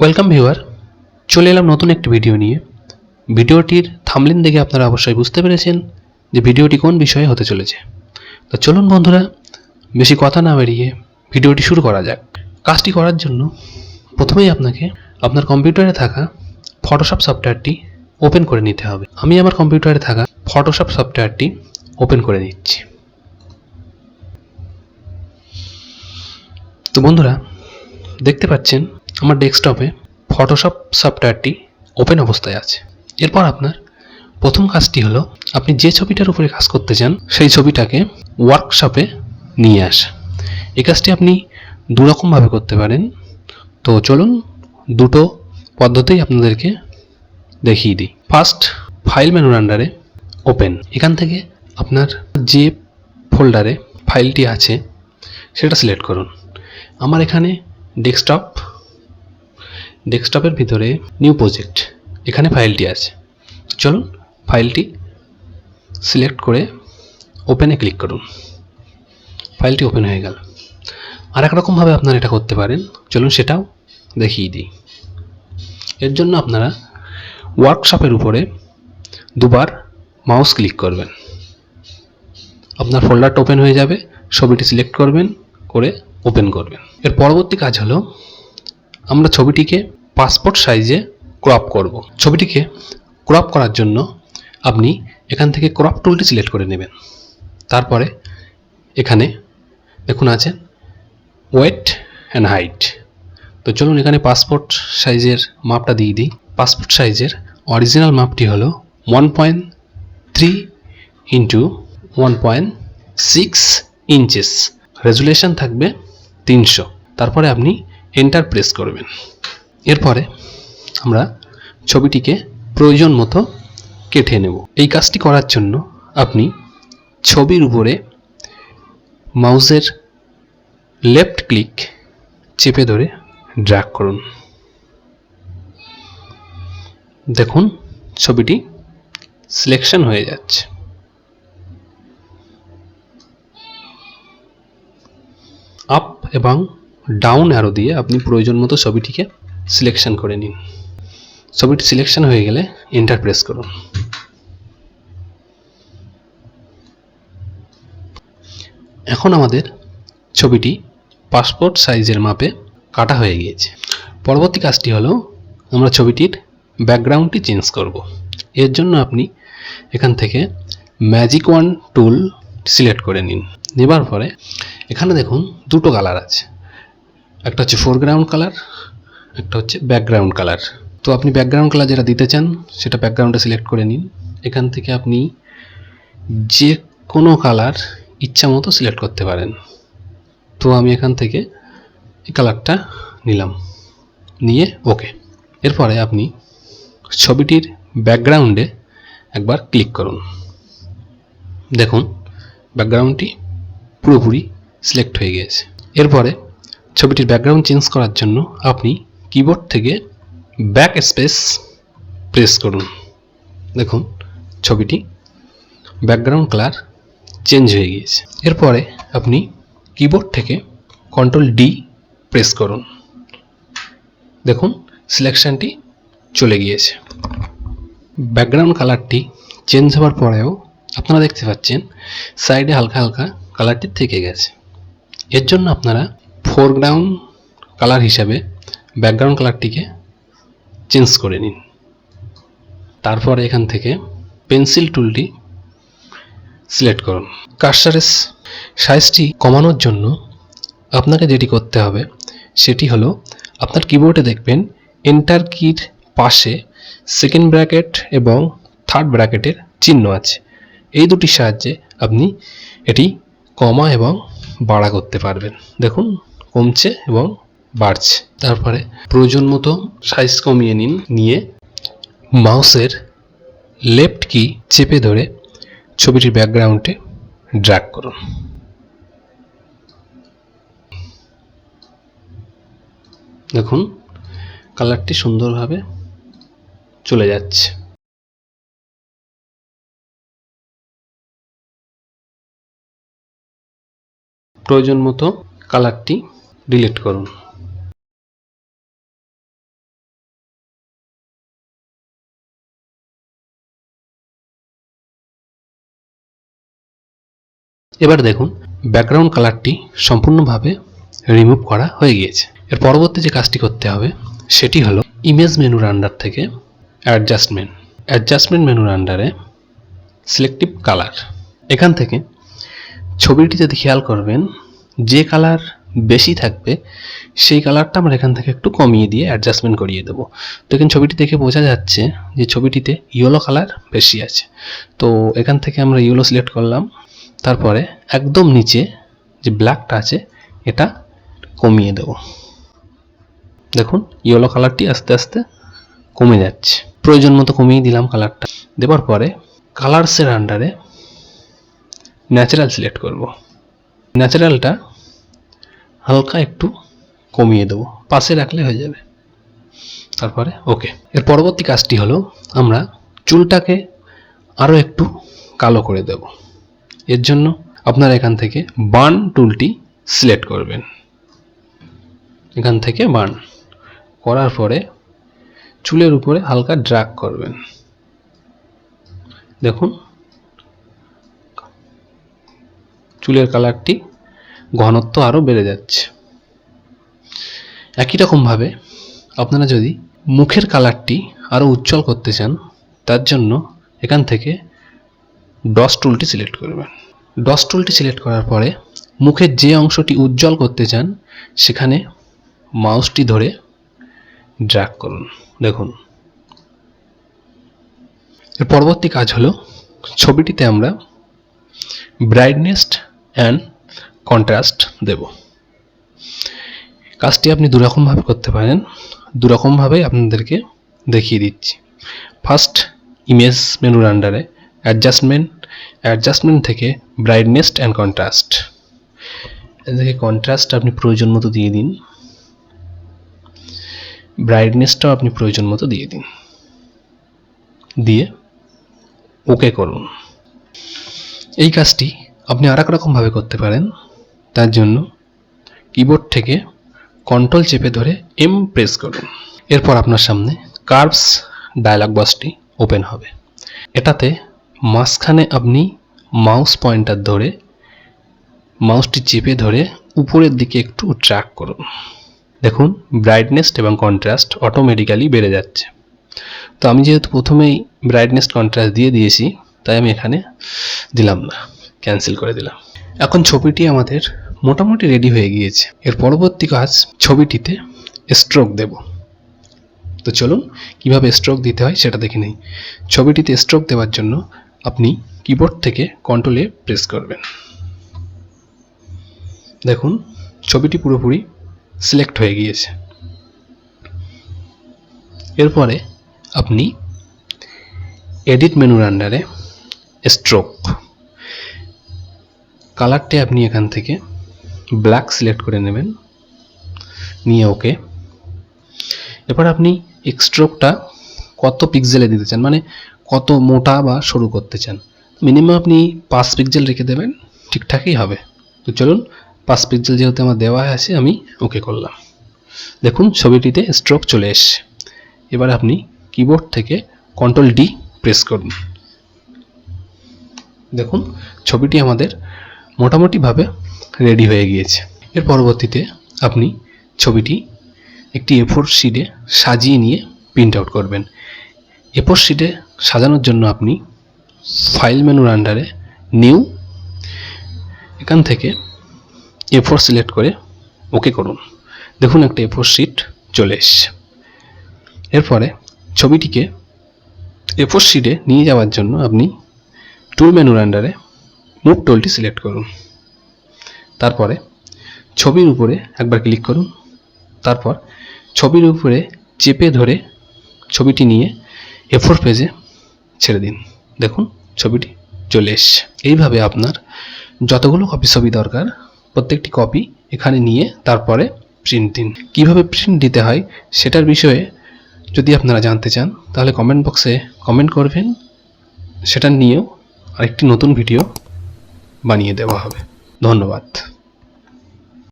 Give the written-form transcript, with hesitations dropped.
Welcome viewer, চলে এলাম নতুন একটি ভিডিও নিয়ে। ভিডিওটির থাম্বনেল দেখে আপনারা অবশ্যই বুঝতে পেরেছেন যে ভিডিওটি কোন বিষয়ে হতে চলেছে। তো চলুন বন্ধুরা, বেশি কথা না বাড়িয়ে ভিডিওটি শুরু করা যাক। কাজটি করার জন্য প্রথমেই আপনাকে আপনার কম্পিউটারে থাকা ফটোশপ সফটওয়্যারটি ওপেন করে নিতে হবে। আমি আমার কম্পিউটারে থাকা ফটোশপ সফটওয়্যারটি ওপেন করে নিচ্ছি। তো বন্ধুরা, দেখতে পাচ্ছেন আমার ডেস্কটপে ফটোশপ সফটওয়্যারটি ওপেন অবস্থায় আছে। এরপর আপনার প্রথম কাজটি হলো, আপনি যে ছবিটার উপরে কাজ করতে চান সেই ছবিটাকে ওয়ার্কশপে নিয়ে আসা। এই কাজটি আপনি দুরকমভাবে করতে পারেন। তো চলুন দুটো পদ্ধতিই আপনাদেরকে দেখিয়ে দিই। ফার্স্ট, ফাইল মেনুর আন্ডারে ওপেন। এখান থেকে আপনার যে ফোল্ডারে ফাইলটি আছে সেটা সিলেক্ট করুন। আমার এখানে ডেস্কটপের ভিতরে নিউ প্রজেক্ট, এখানে ফাইলটি আছে। চলুন ফাইলটি সিলেক্ট করে ওপেনে ক্লিক করুন। ফাইলটি ওপেন হয়ে গেল। আর এক রকমভাবে আপনারা এটা করতে পারেন, চলুন সেটাও দেখিয়ে দিই। এর জন্য আপনারা ওয়ার্কশপের উপরে দুবার মাউস ক্লিক করবেন, আপনার ফোল্ডারটা ওপেন হয়ে যাবে। ছবিটি সিলেক্ট করবেন, করে ওপেন করবেন। এর পরবর্তী কাজ হলো, আমরা ছবিটিকে পাসপোর্ট সাইজে ক্রপ করব। ছবিটিকে ক্রপ করার জন্য আপনি এখান থেকে ক্রপ টুলটি সিলেক্ট করে নেবেন। তারপরে এখানে দেখুন আছে ওয়েট অ্যান্ড হাইট। তো চলুন এখানে পাসপোর্ট সাইজের মাপটা দিয়ে দিই। পাসপোর্ট সাইজের অরিজিনাল মাপটি হলো 1.3 ইন্টু 1.6 ইঞ্চেস। রেজুলেশন থাকবে 300। তারপরে আপনি এন্টার প্রেস করবেন। এরপরে আমরা ছবিটিকে প্রয়োজন মতো কেটে নেব। এই কাজটি করার জন্য আপনি ছবির উপরে মাউসের লেফট ক্লিক চেপে ধরে ড্র্যাগ করুন। দেখুন ছবিটি সিলেকশন হয়ে যাচ্ছে। আপ এবং ডাউন অ্যারো দিয়ে আপনি প্রয়োজন মতো ছবিটিকে সিলেকশন করে নিন। ছবিটি সিলেকশন হয়ে গেলে এন্টার প্রেস করুন। এখন আমাদের ছবিটি পাসপোর্ট সাইজের মাপে কাটা হয়ে গিয়েছে। পরবর্তী কাজটি হলো, আমরা ছবিটির ব্যাকগ্রাউন্ডটি চেঞ্জ করব। এর জন্য আপনি এখান থেকে ম্যাজিক ওয়ান টুল সিলেক্ট করে নিন। নেবার পরে এখানে দেখুন দুটো কালার আছে, একটা হচ্ছে ফোরগ্রাউন্ড কালার, একটা হচ্ছে ব্যাকগ্রাউন্ড কালার। তো আপনি ব্যাকগ্রাউন্ড কালার যেটা দিতে চান সেটা ব্যাকগ্রাউন্ডে সিলেক্ট করে নিন। এখান থেকে আপনি যে কোনো কালার ইচ্ছা মতো সিলেক্ট করতে পারেন। তো আমি এখান থেকে এই কালারটা নিলাম, নিয়ে ওকে। এরপরে আপনি ছবিটির ব্যাকগ্রাউন্ডে একবার ক্লিক করুন। দেখুন ব্যাকগ্রাউন্ডটি পুরোপুরি সিলেক্ট হয়ে গিয়েছে। এরপরে ছবিটির ব্যাকগ্রাউন্ড চেঞ্জ করার জন্য আপনি কিবোর্ড থেকে ব্যাক স্পেস প্রেস করুন। দেখুন ছবিটি ব্যাকগ্রাউন্ড কালার চেঞ্জ হয়ে গিয়েছে। এরপরে আপনি কিবোর্ড থেকে কন্ট্রোল ডি প্রেস করুন। দেখুন সিলেকশনটি চলে গিয়েছে। ব্যাকগ্রাউন্ড কালারটি চেঞ্জ হওয়ার পরেও আপনারা দেখতে পাচ্ছেন সাইডে হালকা হালকা কালারটি থেকে গেছে। এর জন্য আপনারা ফোরগ্রাউন্ড কালার হিসাবে ব্যাকগ্রাউন্ড কালারটিকে চেঞ্জ করে নিন। তারপর এখান থেকে পেন্সিল টুলটি সিলেক্ট করুন। কার্সারের সাইজটি কমানোর জন্য আপনাকে যেটি করতে হবে সেটি হলো, আপনার কিবোর্ডে দেখবেন এন্টার কির পাশে সেকেন্ড ব্র্যাকেট এবং থার্ড ব্র্যাকেটের চিহ্ন আছে। এই দুটির সাহায্যে আপনি এটি কমা এবং বাড়া করতে পারবেন। দেখুন কমছে এবং বাড়ছে। তারপরে প্রয়োজন মতো সাইজ কমিয়ে নিন, নিয়ে মাউসের লেফট কি চেপে ধরে ছবিটির ব্যাকগ্রাউন্ডে ড্র্যাগ করুন। দেখুন কালারটি সুন্দরভাবে চলে যাচ্ছে। প্রয়োজন মতো কালারটি ডিলিট করুন। এবার দেখুন ব্যাকগ্রাউন্ড কালারটি সম্পূর্ণভাবে রিমুভ করা হয়ে গিয়েছে। এর পরবর্তী যে কাজটি করতে হবে সেটি হলো ইমেজ মেনুর আন্ডার থেকে অ্যাডজাস্টমেন্ট মেনুর আন্ডারে সিলেক্টিভ কালার, এখান থেকে ছবিটি যদি খেয়াল করবেন যে কালার বেশি থাকবে সেই কালারটা আমরা এখান থেকে একটু কমিয়ে দিয়ে অ্যাডজাস্টমেন্ট করিয়ে দেবো। তো এখানে ছবিটি দেখে বোঝা যাচ্ছে যে ছবিটিতে ইয়েলো কালার বেশি আছে, তো এখান থেকে আমরা ইয়েলো সিলেক্ট করলাম। তারপরে একদম নিচে যে ব্ল্যাকটা আছে এটা কমিয়ে দেব। দেখুন ইয়েলো কালারটি আস্তে আস্তে কমে যাচ্ছে, প্রয়োজন মতো কমিয়ে দিলাম কালারটা। দেওয়ার পরে কালার্সের আন্ডারে ন্যাচারাল সিলেক্ট করব। ন্যাচারালটা হালকা একটু কমিয়ে দেবো, পাশে রাখলে হয়ে যাবে। তারপরে ওকে। এর পরবর্তী কাজটি হলো আমরা চুলটাকে আরও একটু কালো করে দেব। এর জন্য আপনারা এখান থেকে বার্ন টুলটি সিলেক্ট করবেন। এখান থেকে বার্ন করার পরে চুলের উপরে হালকা ড্র্যাগ করবেন। দেখুন চুলের কালারটি ঘনত্ব আরও বেড়ে যাচ্ছে। একই রকমভাবে আপনারা যদি মুখের কালারটি আরও উজ্জ্বল করতে চান তার জন্য এখান থেকে ডস টুলটি সিলেক্ট করবেন। ডস টুলটি সিলেক্ট করার পরে মুখের যে অংশটি উজ্জ্বল করতে চান সেখানে মাউসটি ধরে ড্র্যাগ করুন। দেখুন এর পরবর্তী কাজ হলো ছবিটিতে আমরা ব্রাইটনেস অ্যান্ড কন্ট্রাস্ট দেব। কাজটি আপনি দুরকমভাবে করতে পারেন, দুরকমভাবেই আপনাদেরকে দেখিয়ে দিচ্ছি। ফার্স্ট ইমেজ মেনুর আন্ডারে অ্যাডজাস্টমেন্ট থেকে ব্রাইটনেস অ্যান্ড কন্ট্রাস্ট, এদিকে কন্ট্রাস্ট আপনি প্রয়োজন মতো দিয়ে দিন, ব্রাইটনেসটাও আপনি প্রয়োজন মতো দিয়ে দিন, দিয়ে ওকে করুন। এই কাজটি আপনি আর এক রকমভাবে করতে পারেন। তার জন্য কিবোর্ড থেকে কন্ট্রোল চেপে ধরে এম প্রেস করুন। এরপর আপনার সামনে কার্ভস ডায়লগ বক্সটি ওপেন হবে। এটাতে মাঝখানে আপনি মাউস পয়েন্টার ধরে মাউসটি চেপে ধরে উপরের দিকে একটু ড্র্যাগ করুন। দেখুন ব্রাইটনেস এবং কন্ট্রাস্ট অটোমেটিক্যালি বেড়ে যাচ্ছে। তো আমি যেহেতু প্রথমেই ব্রাইটনেস কন্ট্রাস্ট দিয়ে দিয়েছি তাই আমি এখানে দিলাম না, ক্যান্সেল করে দিলাম। এখন ছবিটি আমাদের মোটামুটি রেডি হয়ে গিয়েছে। এর পরবর্তী কাজ ছবিটিতে স্ট্রোক দেব। তো চলুন কিভাবে স্ট্রোক দিতে হয় সেটা দেখে নিই। ছবিটিতে স্ট্রোক দেওয়ার জন্য আপনি কিবোর্ড থেকে কন্ট্রোল এ প্রেস করবেন। দেখুন ছবিটি পুরোপুরি সিলেক্ট হয়ে গিয়েছে। এরপরে আপনি এডিট মেনুর আন্ডারে স্ট্রোক কালারটি আপনি এখান থেকে ব্ল্যাক সিলেক্ট করে নেবেন, নিয়ে ওকে। এরপর আপনি স্ট্রোকটা কত পিক্সেলে দিতে চান, মানে কত মোটা বা সরু করতে চান, মিনিমাম আপনি 5 পিক্সেল রেখে দেবেন, ঠিকঠাকই হবে। তো চলুন 5 পিক্সেল যেহেতু আমার দেওয়া আছে আমি ওকে করলাম। দেখুন ছবিটিতে স্ট্রোক চলে এসছে। এবার আপনি কিবোর্ড থেকে কন্ট্রোল ডি প্রেস করুন। দেখুন ছবিটি আমাদের মোটামুটিভাবে রেডি হয়ে গিয়েছে। এর পরবর্তীতে আপনি ছবিটি একটি A4 শিটে সাজিয়ে নিয়ে প্রিন্ট আউট করবেন। A4 শিটে সাজানোর জন্য আপনি ফাইল মেনুর আন্ডারে নিউ, এখান থেকে A4 সিলেক্ট করে ওকে করুন। দেখুন একটা A4 শিট চলে এসছে। এরপরে ছবিটিকে A4 শিটে নিয়ে যাওয়ার জন্য আপনি টুল মেনুর আন্ডারে মুভ টুলটি সিলেক্ট করুন। তারপরে ছবির উপরে একবার ক্লিক করুন, তারপর ছবির উপরে চেপে ধরে ছবিটি নিয়ে A4 পেজে ছেড়ে দিন। দেখুন ছবিটি চলে এসছে। এইভাবে আপনার যতগুলো কপি ছবি দরকার প্রত্যেকটি কপি এখানে নিয়ে তারপরে প্রিন্ট দিন। কীভাবে প্রিন্ট দিতে হয় সেটার বিষয়ে যদি আপনারা জানতে চান তাহলে কমেন্ট বক্সে কমেন্ট করবেন, সেটা নিয়েও আরেকটি নতুন ভিডিও বানিয়ে দেওয়া হবে। ধন্যবাদ।